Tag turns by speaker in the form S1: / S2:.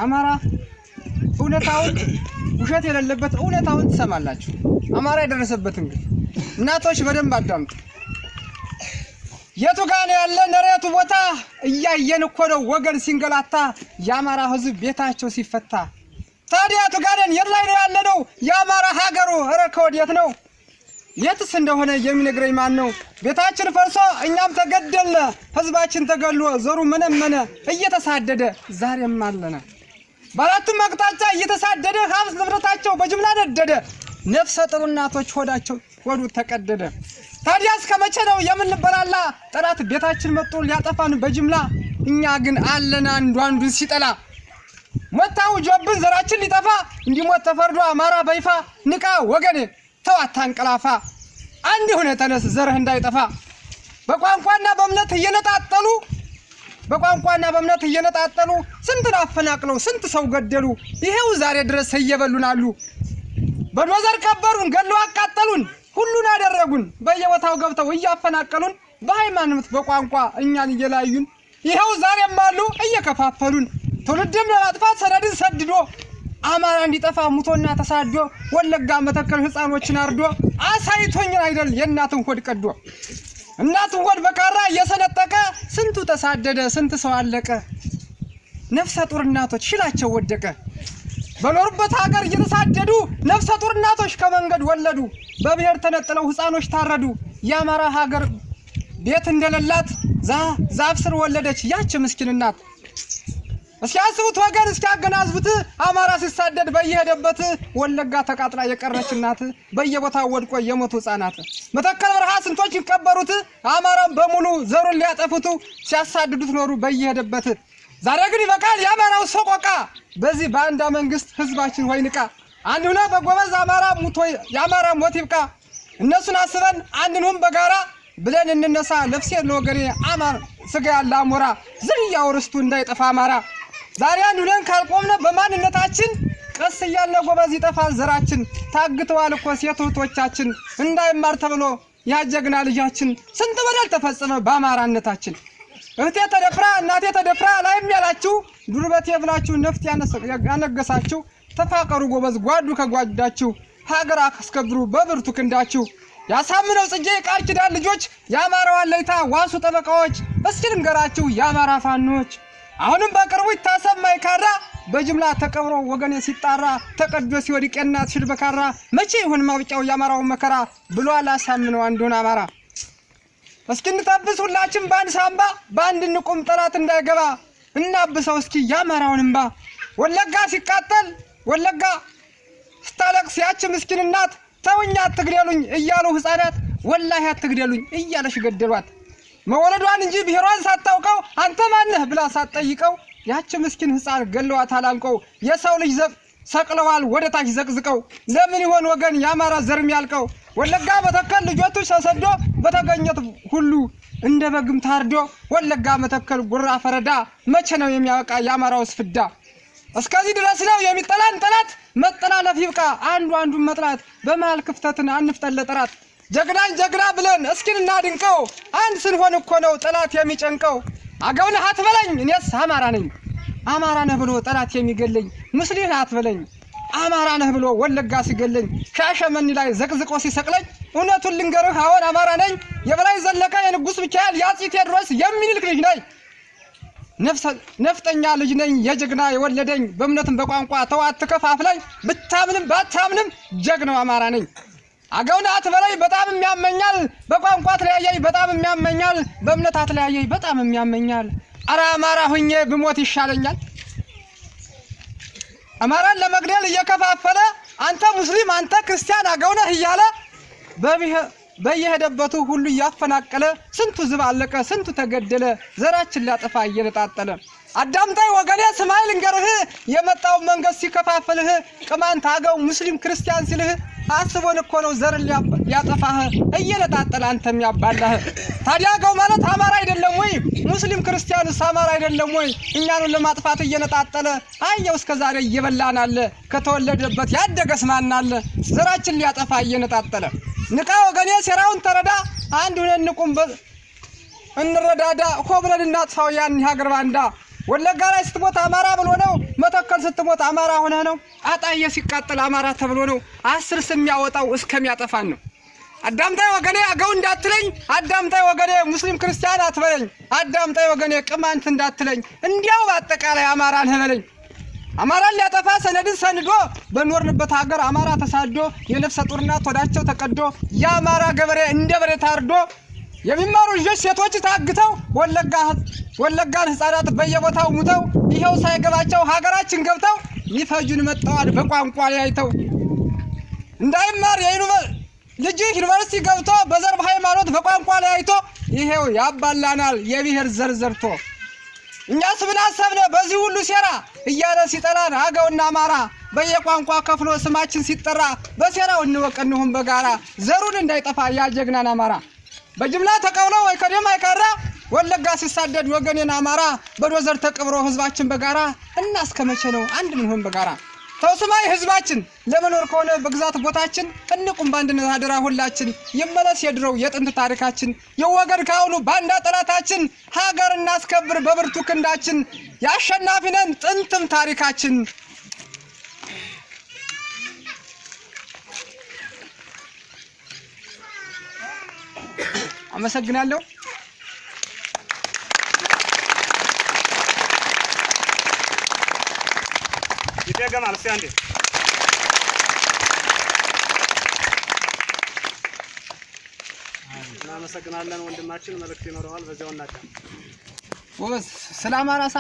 S1: አማራ እውነታውን ውሸት የሌለበት እውነታውን ትሰማላችሁ አማራ የደረሰበት እንግዲህ እናቶች በደንብ አዳምጡ የቱ ጋር ያለ ነሬቱ ቦታ እያየን እኮ ነው ወገን ሲንገላታ ያማራ ህዝብ ቤታቸው ሲፈታ ታዲያ የቱ ጋር የት ላይ ነው ያለነው ያማራ ሀገሩ ረከወዲየት ነው የትስ እንደሆነ የሚነግረኝ ማን ነው ቤታችን ፈርሶ እኛም ተገደልነ ህዝባችን ተገሎ ዘሩ መነመነ እየተሳደደ ዛሬም አለና ባላቱም አቅጣጫ እየተሳደደ ሀብት ንብረታቸው በጅምላ ነደደ ነፍሰ ጡር እናቶች ሆዳቸው ወዱ ተቀደደ ታዲያ እስከመቼ ነው የምንበላላ ጠላት ቤታችን መጥቶ ሊያጠፋን በጅምላ እኛ ግን አለና አንዱ ሲጠላ ሞታው ጆብን ዘራችን ሊጠፋ እንዲሞት ተፈርዶ አማራ በይፋ ንቃ ወገኔ ተዋታ አንቀላፋ አንድ ሆነ ተነስ ዘርህ እንዳይጠፋ በቋንቋና በእምነት እየነጣጠሉ ስንት አፈናቅለው ስንት ሰው ገደሉ ይሄው ዛሬ ድረስ እየበሉናሉ በዶዘር ከበሩን ገለው አቃጠሉን ሁሉን አደረጉን በየቦታው ገብተው እያፈናቀሉን በሃይማኖት በቋንቋ እኛን እየላዩን ይሄው ዛሬም አሉ እየከፋፈሉን ትውልድም ለማጥፋት ሰነድን ሰድዶ አማራ እንዲጠፋ ሙቶና ተሳዶ ወለጋ መተከል ህፃኖችን አርዶ አሳይቶኝ አይደል የእናትን ሆድ ቀዶ እናትን ሆድ በቃራ እየሰነጠቀ ስንቱ ተሳደደ ስንት ሰው አለቀ ነፍሰ ጡር እናቶች ሽላቸው ወደቀ በኖርበት ሀገር እየተሳደዱ ነፍሰ ጡር እናቶች ከመንገድ ወለዱ በብሔር ተነጥለው ህፃኖች ታረዱ ያማራ ሀገር ቤት እንደሌላት ዛፍ ስር ወለደች ያች ምስኪን እናት እስኪያስቡት ወገን እስኪያገናዝቡት አማራ ሲሳደድ በየሄደበት ወለጋ ተቃጥላ የቀረች እናት በየቦታው ወድቆ የሞቱ ህፃናት መተከል በረሃ ስንቶች ይቀበሩት አማራን በሙሉ ዘሩን ሊያጠፉት ሲያሳድዱት ኖሩ በየሄደበት ዛሬ ግን ይበቃል ያማራው ሰቆቃ በዚህ ባንዳ መንግስት ህዝባችን ሆይ ንቃ አንድ ሆነ በጎበዝ አማራ ሙቶ ያማራ ሞት ይብቃ እነሱን አስበን አንድንም በጋራ ብለን እንነሳ ለፍሴ ለወገኔ አማራ ስጋ ያለ አሞራ ዝርያው ርስቱ እንዳይጠፋ አማራ ዛሬ አንድ ሆነን ካልቆምነ በማንነታችን ቀስ እያለ ጎበዝ ይጠፋል ዘራችን ታግተዋል እኮ ሴቶቻችን እንዳይማር ተብሎ ያጀግና ልጃችን ስንት በደል ተፈጸመ በአማራነታችን እህቴ ተደፍራ እናቴ ተደፍራ ላይም ያላችሁ ዱርበቴ ብላችሁ ነፍጥ ያነገሳችሁ ተፋቀሩ ጎበዝ ጓዱ ከጓዳችሁ ሀገር አስከብሩ በብርቱ ክንዳችሁ ያሳምነው ጽጌ ቃል ኪዳን ልጆች ያማራው አለይታ ዋሱ ጠበቃዎች እስኪ ልንገራችሁ ያማራ ፋኖች አሁንም በቅርቡ ይታሰማይ ካራ በጅምላ ተቀብሮ ወገኔ ሲጣራ ተቀዶ ሲወድቅ እናት ሽል በካራ መቼ ይሁን ማብጫው ያማራው መከራ ብሎ አላሳምነው አንዱን አማራ እስኪ እንታብስ ሁላችን ባንድ ሳምባ ባንድ እንቁም ጠላት እንዳይገባ እናብሰው እስኪ ያማራውን እንባ ወለጋ ሲቃጠል ወለጋ ስታለቅስ ያች ምስኪን እናት ተውኛ አትግደሉኝ እያሉ ህፃናት ወላሂ አትግደሉኝ እያለሽ ገደሏት መወለዷን እንጂ ብሔሯን ሳታውቀው አንተ ማነህ ብላ ሳትጠይቀው ያች ምስኪን ህፃን ገለዋት አላልቀው የሰው ልጅ ሰቅለዋል ወደታች ዘቅዝቀው ለምን ይሆን ወገን ያማራ ዘርም ያልቀው ወለጋ መተከል ልጆቹ ተሰዶ በተገኘት ሁሉ እንደ በግም ታርዶ ወለጋ መተከል ጉራ ፈረዳ መቼ ነው የሚያበቃ ያማራው ስፍዳ እስከዚህ ድረስ ነው የሚጠላን ጠላት መጠላለፍ ይብቃ አንዱን መጥላት በመሃል ክፍተትን አንፍጠን ለጠራት ጀግና ብለን እስኪን እናድንቀው አንድ ስንሆን እኮ ነው ጠላት የሚጨንቀው አገው ነህ አትበለኝ እኔስ አማራ ነኝ አማራ ነህ ብሎ ጠላት የሚገለኝ ሙስሊም አትበለኝ አማራ ነህ ብሎ ወለጋ ሲገለኝ ሻሸመኔ ላይ ዘቅዝቆ ሲሰቅለኝ እውነቱን ልንገርህ አሁን አማራ ነኝ የበላይ ዘለቀ የንጉስ ሚካኤል ያጽ ቴዎድሮስ የሚልክ ልጅ ነኝ ነፍጠኛ ልጅ ነኝ የጀግና የወለደኝ በእምነትም በቋንቋ ተዋት ከፋፍለኝ ብታምንም ባታምንም ጀግናው አማራ ነኝ አገውና አትበለኝ በጣም የሚያመኛል በቋንቋ ተለያየኝ በጣም የሚያመኛል በእምነት አትለያየኝ በጣም የሚያመኛል አራ አማራ ሆኜ ብሞት ይሻለኛል አማራን ለመግደል እየከፋፈለ አንተ ሙስሊም አንተ ክርስቲያን አገውና እያለ በየሄደበቱ ሁሉ ያፈናቀለ ስንቱ ዝብ አለቀ ስንቱ ተገደለ ዘራችን ሊያጠፋ እየነጣጠለ አዳምጣይ ወገኔ ስማይ ልንገርህ የመጣው መንገስ ሲከፋፈልህ ቅማንት አገው ሙስሊም ክርስቲያን ሲልህ አስቦን እኮ ነው ዘር ያጠፋህ እየነጣጠለ አንተም ያባላህ ታዲያ አገው ማለት አማራ አይደለም ወይ ሙስሊም ክርስቲያንስ አማራ አይደለም ወይ እኛን ለማጥፋት እየነጣጠለ አየው እስከዛሬ እየበላናል ከተወለደበት ያደገስ ማናል ዘራችን ሊያጠፋ እየነጣጠለ ንቃ ወገኔ ሴራውን ተረዳ አንድ ሆነን ንቁም እንረዳዳ ሆብለን እናጥፋው ያን ሀገር ባንዳ ወለጋ ላይ ስትሞት አማራ ብሎ ነው መተከል ስትገደል ስትሞት አማራ ሆነህ ነው። አጣዬ ሲቃጠል አማራ ተብሎ ነው 10 ስም ያወጣው እስከሚያጠፋን ነው። አዳምጣይ ወገኔ አገው እንዳትለኝ፣ አዳምጣይ ወገኔ ሙስሊም ክርስቲያን አትበለኝ፣ አዳምጣይ ወገኔ ቅማንት እንዳትለኝ፣ እንዲያው በአጠቃላይ አማራን ህበለኝ። አማራን ሊያጠፋ ሰነድን ሰንዶ በኖርንበት ሀገር አማራ ተሳዶ የነፍሰ ጡርና ወዳቸው ተቀዶ የአማራ ገበሬ እንደ በሬ ታርዶ የሚማሩ ልጆች ሴቶች ታግተው ወለጋን ህፃናት በየቦታው ሙተው ይሄው ሳይገባቸው ሀገራችን ገብተው ይፈጁን መጣዋል በቋንቋ ያይተው እንዳይማር ልጅ ዩኒቨርሲቲ ገብቶ በዘር በሃይማኖት በቋንቋ ያይቶ ይሄው ያባላናል የብሔር ዘርዘርቶ እኛስ ምን አሰብነ በዚህ ሁሉ ሴራ እያለ ሲጠራን አገውና አማራ በየቋንቋ ከፍሎ ስማችን ሲጠራ በሴራው እንወቀንሁም በጋራ ዘሩን እንዳይጠፋ ያጀግናን አማራ በጅምላ ተቀብሎ ወይ ከደም አይቀራ ወለጋ ሲሳደድ ወገኔን አማራ በዶዘር ተቀብሮ ህዝባችን በጋራ እና እስከመቼ ነው አንድ ምን ሆን በጋራ ተውስማይ ህዝባችን ለመኖር ከሆነ በግዛት ቦታችን እንቁም ባንድነት አደራ ሁላችን ይመለስ የድሮው የጥንት ታሪካችን የወገን ካሁኑ ባንዳ ጠላታችን ሀገር እናስከብር በብርቱ ክንዳችን ያሸናፊነን ጥንትም ታሪካችን አመሰግናለሁ።
S2: ይደገማል እስቲ አንዴ እናመሰግናለን። ወንድማችን መልእክት ይኖረዋል በዚያው እናቀም
S1: ወበስ ሰላም አራሳ